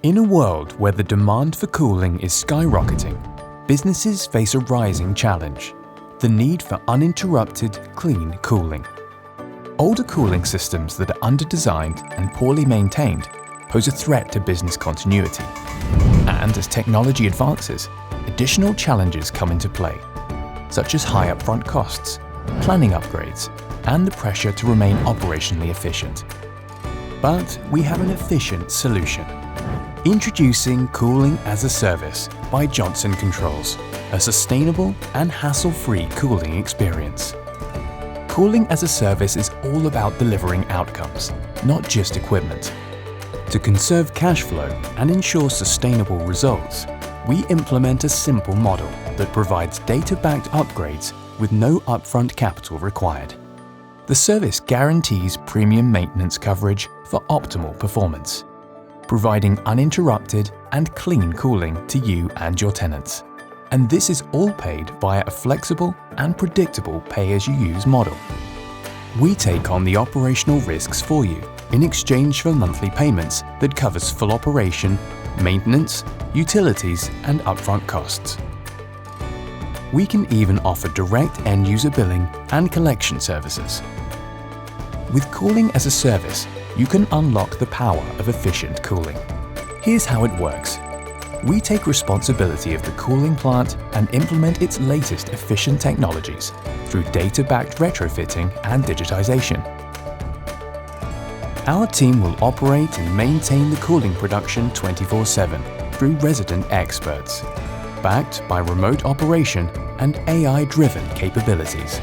In a world where the demand for cooling is skyrocketing, businesses face a rising challenge: the need for uninterrupted, clean cooling. Older cooling systems that are under-designed and poorly maintained pose a threat to business continuity. And as technology advances, additional challenges come into play, such as high upfront costs, planning upgrades, and the pressure to remain operationally efficient. But we have an efficient solution. Introducing Cooling as a Service by Johnson Controls, a sustainable and hassle-free cooling experience. Cooling as a Service is all about delivering outcomes, not just equipment. To conserve cash flow and ensure sustainable results, we implement a simple model that provides data-backed upgrades with no upfront capital required. The service guarantees premium maintenance coverage for optimal performance, providing uninterrupted and clean cooling to you and your tenants. And this is all paid via a flexible and predictable pay-as-you-use model. We take on the operational risks for you in exchange for monthly payments that covers full operation, maintenance, utilities, and upfront costs. We can even offer direct end-user billing and collection services. With Cooling as a Service, you can unlock the power of efficient cooling. Here's how it works. We take responsibility of the cooling plant and implement its latest efficient technologies through data-backed retrofitting and digitization. Our team will operate and maintain the cooling production 24/7 through resident experts, backed by remote operation and AI-driven capabilities.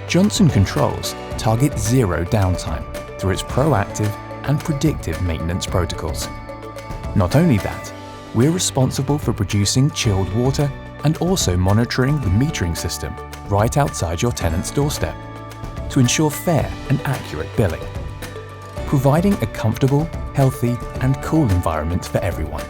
Johnson Controls target zero downtime through its proactive and predictive maintenance protocols. Not only that, we're responsible for producing chilled water and also monitoring the metering system right outside your tenant's doorstep to ensure fair and accurate billing, providing a comfortable, healthy, and cool environment for everyone.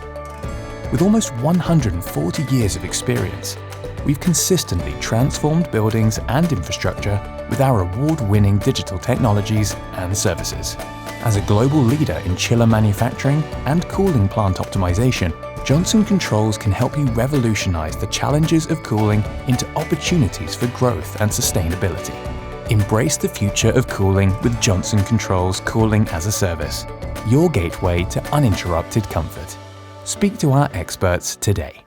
With almost 140 years of experience, we've consistently transformed buildings and infrastructure with our award-winning digital technologies and services. As a global leader in chiller manufacturing and cooling plant optimization, Johnson Controls can help you revolutionize the challenges of cooling into opportunities for growth and sustainability. Embrace the future of cooling with Johnson Controls Cooling as a Service, your gateway to uninterrupted comfort. Speak to our experts today.